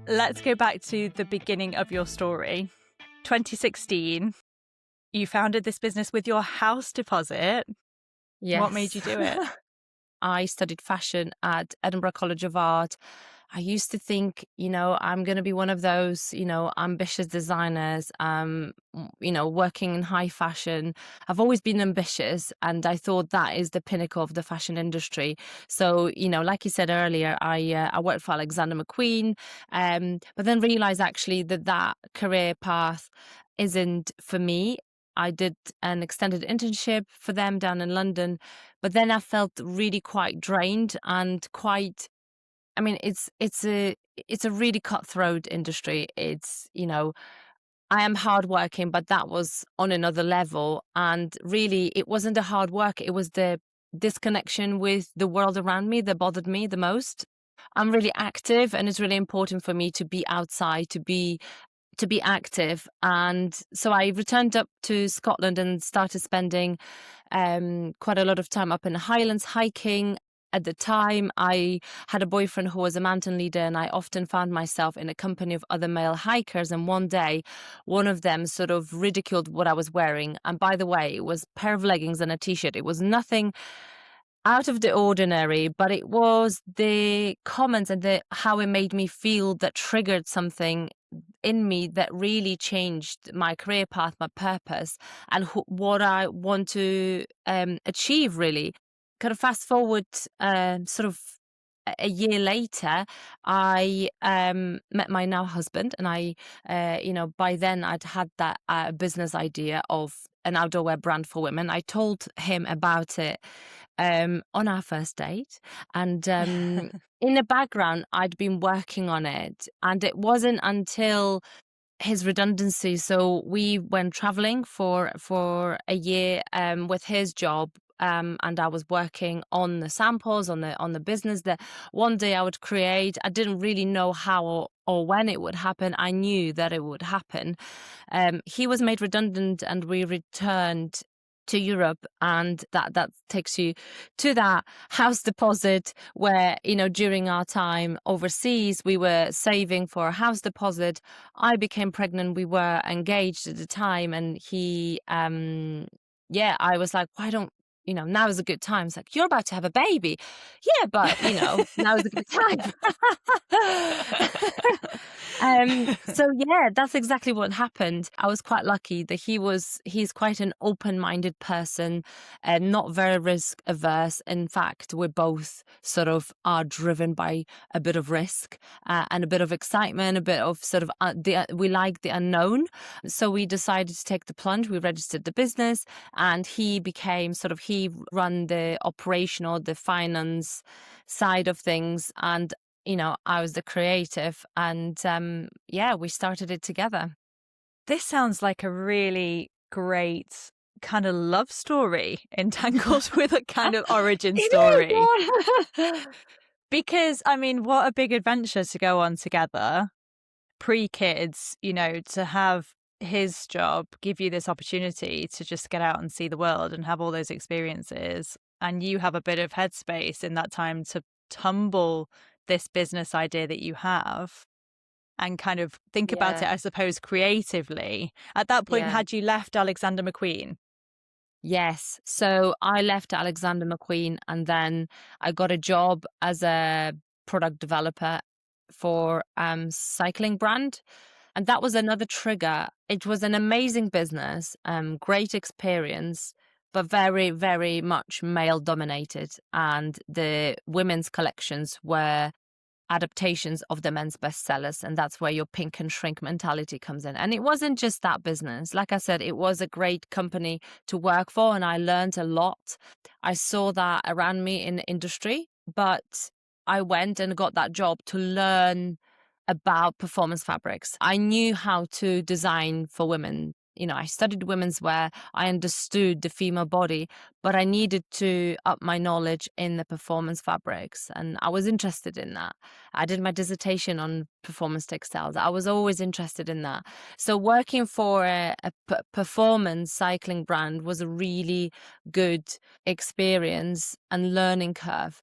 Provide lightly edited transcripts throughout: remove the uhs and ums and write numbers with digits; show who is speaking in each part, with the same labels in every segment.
Speaker 1: let's go back to the beginning of your story. 2016, you founded this business with your house deposit.
Speaker 2: Yes.
Speaker 1: What made you do it?
Speaker 2: I studied fashion at Edinburgh College of Art. I used to think, I'm going to be one of those, ambitious designers, working in high fashion. I've always been ambitious, and I thought that is the pinnacle of the fashion industry. So, like you said earlier, I worked for Alexander McQueen, but then realized actually that career path isn't for me. I did an extended internship for them down in London, but then I felt really quite drained and it's a really cutthroat industry. I am hardworking, but that was on another level. And really, it wasn't the hard work. It was the disconnection with the world around me that bothered me the most. I'm really active, and it's really important for me to be outside, to be active. And so I returned up to Scotland and started spending quite a lot of time up in the Highlands hiking. At the time, I had a boyfriend who was a mountain leader, and I often found myself in a company of other male hikers. And one day, one of them sort of ridiculed what I was wearing. And by the way, it was a pair of leggings and a t-shirt. It was nothing out of the ordinary, but it was the comments and how it made me feel that triggered something in me that really changed my career path, my purpose, and what I want to achieve, really. Kind of fast forward sort of a year later, I met my now husband, and by then I'd had that business idea of an outdoor wear brand for women. I told him about it on our first date, and in the background, I'd been working on it, and it wasn't until his redundancy. So we went traveling for a year with his job. And I was working on the samples, on the business that one day I would create. I didn't really know how or when it would happen. I knew that it would happen. He was made redundant, and we returned to Europe, and that takes you to that house deposit where, during our time overseas, we were saving for a house deposit. I became pregnant. We were engaged at the time, and he, I was like, why don't, now is a good time. It's like, you're about to have a baby. Yeah, but, now is a good time. So yeah, that's exactly what happened. I was quite lucky that he's quite an open-minded person and not very risk averse. In fact, we're both sort of are driven by a bit of risk and a bit of excitement, a bit of sort of we like the unknown. So we decided to take the plunge. We registered the business, and he became he run the operational, the finance side of things, and I was the creative, and we started it together.
Speaker 1: This sounds like a really great kind of love story entangled with a kind of origin story. Because, what a big adventure to go on together, pre-kids, to have his job give you this opportunity to just get out and see the world and have all those experiences. And you have a bit of headspace in that time to tumble this business idea that you have and kind of think about it, I suppose, creatively. At that point, had you left Alexander McQueen?
Speaker 2: Yes. So I left Alexander McQueen, and then I got a job as a product developer for cycling brand. And that was another trigger. It was an amazing business, great experience, but very, very much male dominated. And the women's collections were adaptations of the men's bestsellers, and that's where your pink and shrink mentality comes in. And it wasn't just that business. Like I said, it was a great company to work for, and I learned a lot. I saw that around me in the industry, but I went and got that job to learn about performance fabrics. I knew how to design for women. I studied women's wear. I understood the female body, but I needed to up my knowledge in the performance fabrics. And I was interested in that. I did my dissertation on performance textiles. I was always interested in that. So working for a performance cycling brand was a really good experience and learning curve.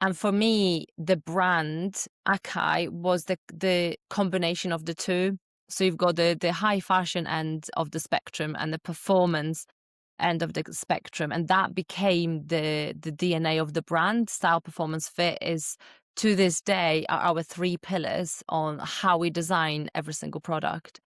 Speaker 2: And for me, the brand Akai was the combination of the two. So you've got the high fashion end of the spectrum and the performance end of the spectrum, and that became the DNA of the brand. Style, performance, fit is to this day are our three pillars on how we design every single product.